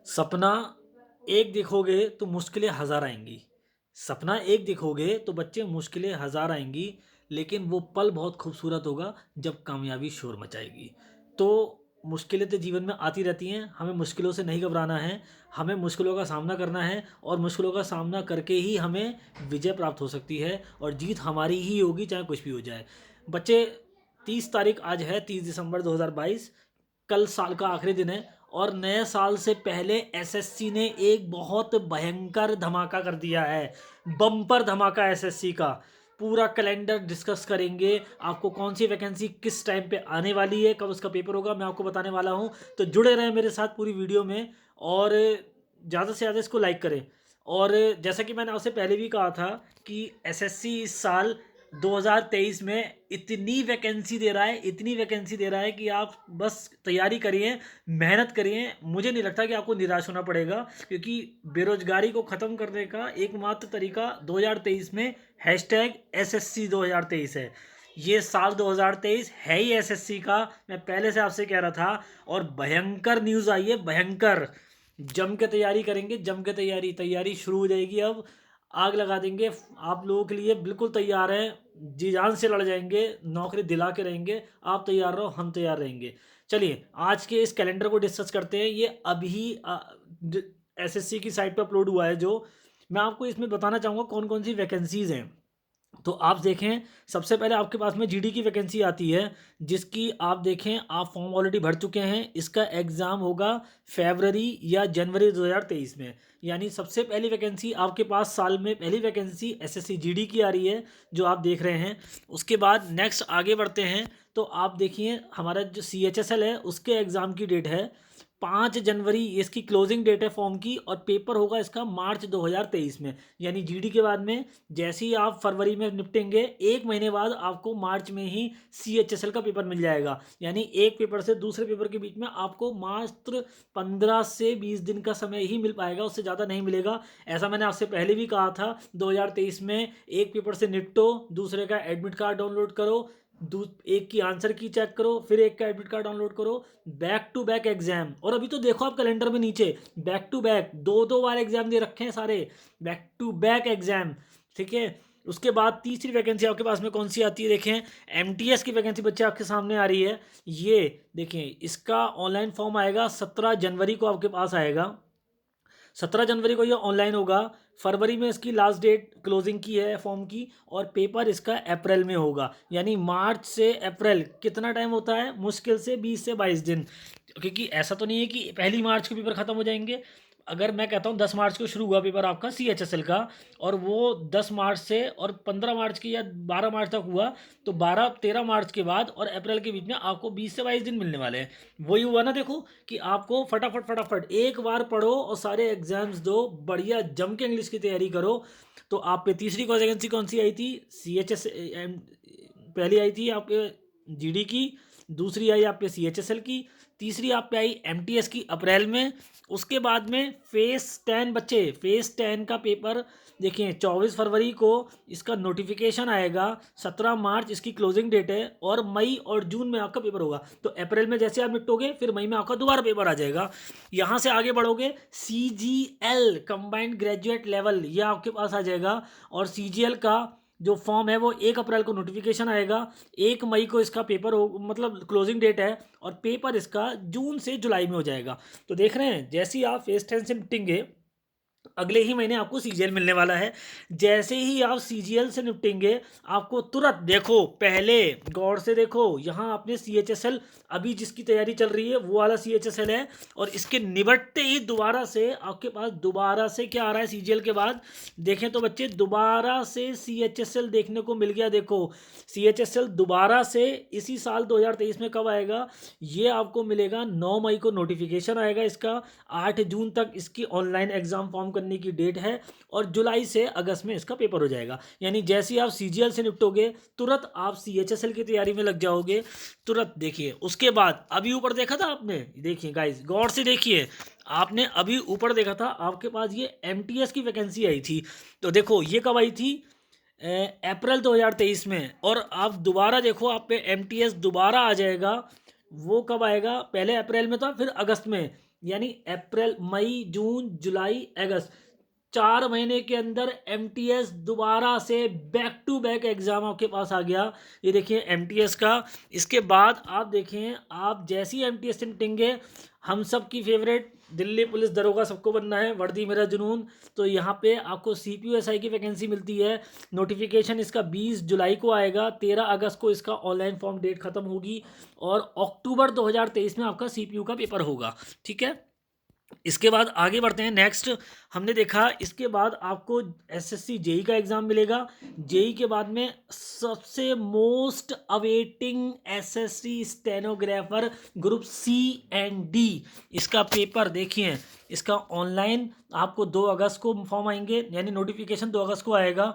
सपना एक देखोगे तो मुश्किलें हज़ार आएँगी। सपना एक देखोगे तो बच्चे मुश्किलें हज़ार आएँगी, लेकिन वो पल बहुत खूबसूरत होगा जब कामयाबी शोर मचाएगी। तो मुश्किलें तो जीवन में आती रहती हैं, हमें मुश्किलों से नहीं घबराना है, हमें मुश्किलों का सामना करना है और मुश्किलों का सामना करके ही हमें विजय प्राप्त हो सकती है और जीत हमारी ही होगी चाहे कुछ भी हो जाए। बच्चे 30 तारीख आज है, 30 दिसंबर 2022, कल साल का आखिरी दिन है और नए साल से पहले एसएससी ने एक बहुत भयंकर धमाका कर दिया है। बम्पर धमाका एसएससी का। पूरा कैलेंडर डिस्कस करेंगे, आपको कौन सी वैकेंसी किस टाइम पे आने वाली है, कब उसका पेपर होगा, मैं आपको बताने वाला हूँ। तो जुड़े रहें मेरे साथ पूरी वीडियो में और ज़्यादा से ज़्यादा इसको लाइक करें। और जैसा कि मैंने आपसे पहले भी कहा था कि एसएससी इस साल 2023 में इतनी वैकेंसी दे रहा है, इतनी वैकेंसी दे रहा है कि आप बस तैयारी करिए, मेहनत करिए। मुझे नहीं लगता कि आपको निराश होना पड़ेगा, क्योंकि बेरोजगारी को ख़त्म करने का एकमात्र तरीका 2023 में हैशटैग एसएससी 2023 है। ये साल 2023 है ही एसएससी का, मैं पहले से आपसे कह रहा था। और भयंकर न्यूज़ आई है, भयंकर। जम के तैयारी करेंगे, जम के तैयारी तैयारी शुरू हो जाएगी अब। आग लगा देंगे, आप लोगों के लिए बिल्कुल तैयार हैं, जी जान से लड़ जाएंगे, नौकरी दिला के रहेंगे। आप तैयार रहो, हम तैयार रहेंगे। चलिए आज के इस कैलेंडर को डिस्कस करते हैं। ये अभी एसएससी की साइट पर अपलोड हुआ है, जो मैं आपको इसमें बताना चाहूँगा कौन कौन सी वैकेंसीज हैं। तो आप देखें, सबसे पहले आपके पास में जीडी की वैकेंसी आती है, जिसकी आप देखें, आप फॉर्म ऑलरेडी भर चुके हैं। इसका एग्ज़ाम होगा फरवरी या जनवरी 2023 में। यानी सबसे पहली वैकेंसी आपके पास साल में पहली वैकेंसी एसएससी जीडी की आ रही है, जो आप देख रहे हैं। उसके बाद नेक्स्ट आगे बढ़ते हैं तो आप देखिए, हमारा जो सीएचएसएल है उसके एग्ज़ाम की डेट है 5 जनवरी, इसकी क्लोजिंग डेट है फॉर्म की, और पेपर होगा इसका मार्च 2023 में। यानी जीडी के बाद में जैसे ही आप फरवरी में निपटेंगे, एक महीने बाद आपको मार्च में ही सीएचएसएल का पेपर मिल जाएगा। यानी एक पेपर से दूसरे पेपर के बीच में आपको मात्र 15 से 20 दिन का समय ही मिल पाएगा, उससे ज़्यादा नहीं मिलेगा। ऐसा मैंने आपसे पहले भी कहा था। 2023 में एक पेपर से निपटो, दूसरे का एडमिट कार्ड डाउनलोड करो, एक की आंसर की चेक करो, फिर एक का एडमिट कार्ड डाउनलोड करो। Back to back exam. और अभी तो देखो आप कैलेंडर में नीचे, बैक टू बैक दो दो बार एग्जाम दे रखे हैं सारे, बैक टू बैक एग्जाम। ठीक है। उसके बाद तीसरी वैकेंसी आपके पास में कौन सी आती है, देखें, एमटीएस की वैकेंसी बच्चे आपके सामने आ रही है। ये देखें, इसका ऑनलाइन फॉर्म आएगा 17 जनवरी को आपके पास आएगा। 17 जनवरी को ये ऑनलाइन होगा। फरवरी में इसकी लास्ट डेट क्लोजिंग की है फॉर्म की, और पेपर इसका अप्रैल में होगा। यानी मार्च से अप्रैल कितना टाइम होता है, मुश्किल से 20 से 22 दिन। क्योंकि ऐसा तो नहीं है कि पहली मार्च को पेपर खत्म हो जाएंगे। अगर मैं कहता हूँ 10 मार्च को शुरू हुआ पेपर आपका सीएचएसएल का, और वो 10 मार्च से और 15 मार्च की या 12 मार्च तक हुआ, तो 12-13 मार्च के बाद और अप्रैल के बीच में आपको 20 से 22 दिन मिलने वाले हैं। वही हुआ ना, देखो कि आपको फटाफट फटाफट एक बार पढ़ो और सारे एग्जाम्स दो, बढ़िया जम के इंग्लिश की तैयारी करो। तो आप पे तीसरी वैकेंसी कौन सी आई थी, सीएचएस, पहली आई थी आपके जीडी की, दूसरी आई आपके सीएचएसएल की, तीसरी आप पे आई एमटीएस की अप्रैल में। उसके बाद में फेस 10 बच्चे, फेस 10 का पेपर देखिए 24 फरवरी को इसका नोटिफिकेशन आएगा, 17 मार्च इसकी क्लोजिंग डेट है, और मई और जून में आपका पेपर होगा। तो अप्रैल में जैसे आप निपटोगे, फिर मई में आपका दोबारा पेपर आ जाएगा। यहाँ से आगे बढ़ोगे, सीजीएल कंबाइंड ग्रेजुएट लेवल, ये आपके पास आ जाएगा। और सीजीएल का जो फॉर्म है वो 1 अप्रैल को नोटिफिकेशन आएगा, 1 मई को इसका पेपर हो, मतलब क्लोजिंग डेट है, और पेपर इसका जून से जुलाई में हो जाएगा। तो देख रहे हैं, जैसे ही आप फेस 10 से निपटेंगे, अगले ही महीने आपको सीजीएल मिलने वाला है। जैसे ही आप सीजीएल से निपटेंगे, आपको तुरंत, देखो पहले गौर से देखो, यहाँ आपने सीएचएसएल, अभी जिसकी तैयारी चल रही है वो वाला सीएचएसएल है, और इसके निबटते ही दोबारा से आपके पास दोबारा से क्या आ रहा है सीजीएल के बाद, देखें तो बच्चे, दोबारा से सीएचएसएल देखने को मिल गया। देखो सीएचएसएल दोबारा से इसी साल 2023 में कब आएगा, ये आपको मिलेगा 9 मई को नोटिफिकेशन आएगा इसका। 8 जून तक इसकी ऑनलाइन एग्जाम फॉर्म करने की डेट है, और जुलाई से अगस्त में इसका पेपर हो जाएगा। यानी जैसे ही आप सीजीएल से निपटोगे, तुरंत आप सीएचएसएल की तैयारी में लग जाओगे, तुरंत। देखिए उसके बाद अभी ऊपर देखा था आपने, देखिए गाइस गौर से देखिए, आपने अभी ऊपर देखा था, आपके पास ये एमटीएस की वैकेंसी आई थी। तो देखो ये कब आई थी, अप्रैल 2023 में। और आप दोबारा देखो, आप पे एमटीएस दोबारा आ जाएगा। वो कब आएगा, पहले अप्रैल में था, फिर अगस्त में। यानी अप्रैल, मई, जून, जुलाई, अगस्त, 4 महीने के अंदर एमटीएस दोबारा से बैक टू बैक एग्जाम आपके पास आ गया। ये देखिए एमटीएस का। इसके बाद आप देखें, आप जैसी एमटीएस से निपटेंगे, हम सब की फेवरेट दिल्ली पुलिस दरोगा सबको बनना है, वर्दी मेरा जुनून। तो यहाँ पे आपको सीपीयूएसआई की वैकेंसी मिलती है। नोटिफिकेशन इसका 20 जुलाई को आएगा, 13 अगस्त को इसका ऑनलाइन फॉर्म डेट खत्म होगी और अक्टूबर 2023 में आपका सीपीयू का पेपर होगा। ठीक है, इसके बाद आगे बढ़ते हैं। नेक्स्ट हमने देखा, इसके बाद आपको एसएससी जेई का एग्जाम मिलेगा। जेई के बाद में सबसे most awaiting SSC stenographer group C and D, इसका पेपर देखिए, इसका ऑनलाइन आपको 2 अगस्त को फॉर्म आएंगे, यानी नोटिफिकेशन 2 अगस्त को आएगा।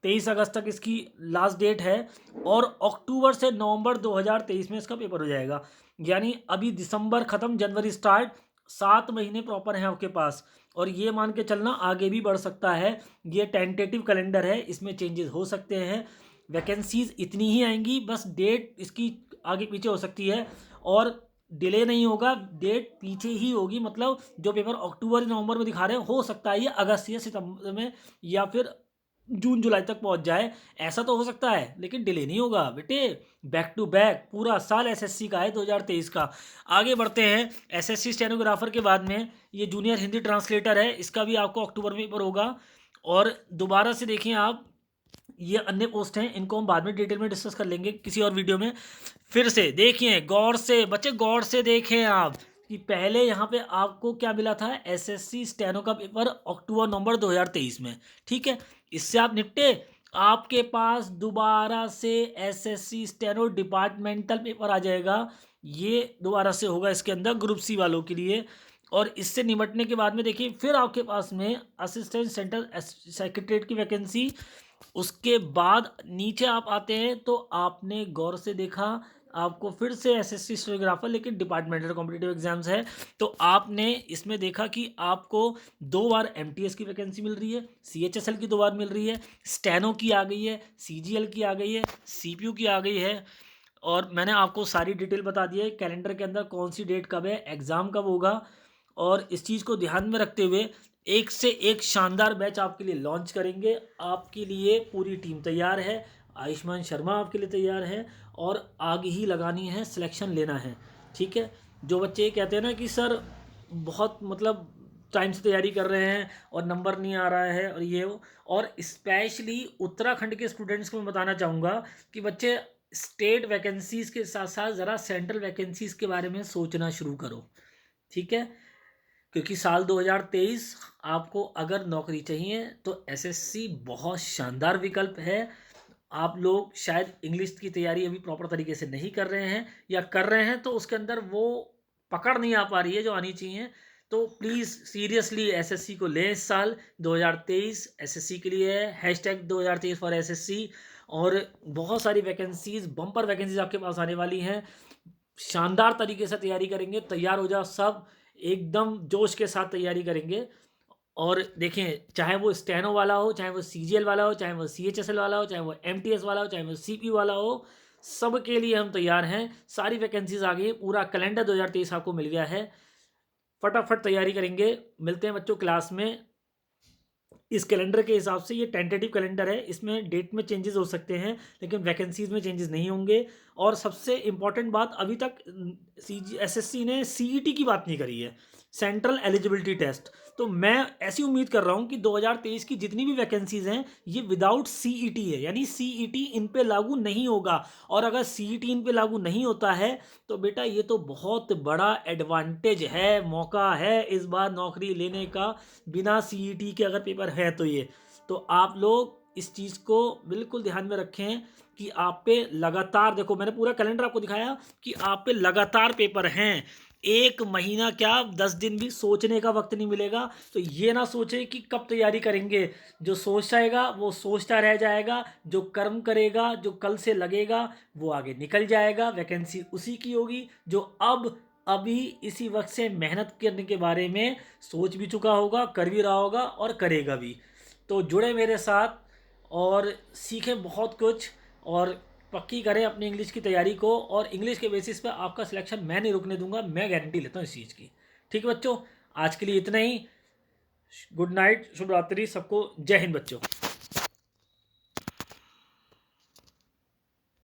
23 अगस्त तक इसकी लास्ट डेट है और अक्टूबर से नवंबर 2023 में इसका पेपर हो जाएगा। यानी अभी दिसंबर खत्म, जनवरी स्टार्ट, 7 महीने प्रॉपर हैं आपके पास। और ये मान के चलना आगे भी बढ़ सकता है। ये टेंटेटिव कैलेंडर है, इसमें चेंजेस हो सकते हैं। वैकेंसीज इतनी ही आएंगी, बस डेट इसकी आगे पीछे हो सकती है और डिले नहीं होगा, डेट पीछे ही होगी। मतलब जो पेपर अक्टूबर नवंबर में दिखा रहे हैं, हो सकता है ये अगस्त या सितंबर में या फिर जून जुलाई तक पहुंच जाए, ऐसा तो हो सकता है, लेकिन डिले नहीं होगा बेटे। बैक टू बैक पूरा साल एसएससी का है 2023 का। आगे बढ़ते हैं, एसएससी स्टेनोग्राफर के बाद में ये जूनियर हिंदी ट्रांसलेटर है, इसका भी आपको अक्टूबर में पेपर होगा। और दोबारा से देखिए आप, ये अन्य पोस्ट हैं, इनको हम बाद में डिटेल में डिस्कस कर लेंगे किसी और वीडियो में। फिर से देखिए, गौर से बच्चे, गौर से देखें आप कि पहले यहाँ पे आपको क्या मिला था, एसएससी स्टेनो का पेपर अक्टूबर नवंबर 2023 में। ठीक है, इससे आप निपटे। आपके पास दोबारा से एसएससी स्टेनो डिपार्टमेंटल पेपर आ जाएगा, ये दोबारा से होगा इसके अंदर ग्रुप सी वालों के लिए। और इससे निपटने के बाद में देखिए, फिर आपके पास में असिस्टेंट सेंट्रल सेक्रेटरीट की वैकेंसी। उसके बाद नीचे आप आते हैं तो आपने गौर से देखा, आपको फिर से एसएससी स्टेनोग्राफर, लेकिन डिपार्टमेंटल कॉम्पिटिटिव एग्जाम्स है। तो आपने इसमें देखा कि आपको 2 बार एमटीएस की वैकेंसी मिल रही है, सीएचएसएल की 2 बार मिल रही है, स्टेनो की आ गई है, सीजीएल की आ गई है, सीपीयू की आ गई है। और मैंने आपको सारी डिटेल बता दी है, कैलेंडर के अंदर कौन सी डेट कब है, एग्ज़ाम कब होगा। और इस चीज़ को ध्यान में रखते हुए एक से एक शानदार बैच आपके लिए लॉन्च करेंगे। आपके लिए पूरी टीम तैयार है, आयुष्मान शर्मा आपके लिए तैयार है और आगे ही लगानी है, सिलेक्शन लेना है। ठीक है, जो बच्चे कहते हैं ना कि सर बहुत मतलब टाइम से तैयारी कर रहे हैं और नंबर नहीं आ रहा है और ये वो, और स्पेशली उत्तराखंड के स्टूडेंट्स को मैं बताना चाहूँगा कि बच्चे स्टेट वैकेंसीज़ के साथ साथ ज़रा सेंट्रल वैकेंसीज़ के बारे में सोचना शुरू करो। ठीक है, क्योंकि साल 2023 आपको अगर नौकरी चाहिए तो एसएससी बहुत शानदार विकल्प है। आप लोग शायद इंग्लिश की तैयारी अभी प्रॉपर तरीके से नहीं कर रहे हैं, या कर रहे हैं तो उसके अंदर वो पकड़ नहीं आ पा रही है जो आनी चाहिए। तो प्लीज़ सीरियसली एसएससी को लें इस साल। 2023 एसएससी के लिए है, हैशटैग 2023 फॉर एसएससी। और बहुत सारी वैकेंसीज, बम्पर वैकेंसीज आपके पास आने वाली हैं। शानदार तरीके से तैयारी करेंगे, तैयार हो जाओ सब, एकदम जोश के साथ तैयारी करेंगे। और देखें, चाहे वो स्टेनो वाला हो, चाहे वो सीजीएल वाला हो, चाहे वो सीएचएसएल वाला हो, चाहे वो एमटीएस वाला हो, चाहे वो सीपीयू वाला हो, सब के लिए हम तैयार हैं। सारी वैकेंसीज आ गई हैं, पूरा कैलेंडर 2023 आपको मिल गया है। फटाफट तैयारी करेंगे। मिलते हैं बच्चों क्लास में। इस कैलेंडर के हिसाब से ये टेंटेटिव कैलेंडर है, इसमें डेट में चेंजेस हो सकते हैं लेकिन वैकेंसीज में चेंजेस नहीं होंगे। और सबसे इम्पॉर्टेंट बात, अभी तक एसएससी ने सीईटी की बात नहीं करी है, सेंट्रल एलिजिबिलिटी टेस्ट। तो मैं ऐसी उम्मीद कर रहा हूँ कि 2023 की जितनी भी वैकेंसीज हैं ये विदाउट सीईटी है, यानी सीईटी इन पे लागू नहीं होगा। और अगर सीईटी इन पे लागू नहीं होता है तो बेटा ये तो बहुत बड़ा एडवांटेज है, मौका है इस बार नौकरी लेने का, बिना सीईटी के अगर पेपर है तो। ये तो आप लोग इस चीज़ को बिल्कुल ध्यान में रखें कि आप पे लगातार, देखो मैंने पूरा कैलेंडर आपको दिखाया कि आप पे लगातार पेपर हैं। 1 महीना क्या, 10 दिन भी सोचने का वक्त नहीं मिलेगा। तो ये ना सोचे कि कब तैयारी करेंगे, जो सोच जाएगा वो सोचता रह जाएगा, जो कर्म करेगा, जो कल से लगेगा वो आगे निकल जाएगा, वैकेंसी उसी की होगी जो अब अभी इसी वक्त से मेहनत करने के बारे में सोच भी चुका होगा, कर भी रहा होगा और करेगा भी। तो जुड़े मेरे साथ और सीखें बहुत कुछ, और पक्की करें अपनी इंग्लिश की तैयारी को। और इंग्लिश के बेसिस पे आपका सिलेक्शन मैं नहीं रुकने दूंगा, मैं गारंटी लेता हूँ इस चीज़ की। ठीक है बच्चों, आज के लिए इतना ही। गुड नाइट, शुभ रात्रि सबको, जय हिंद बच्चों।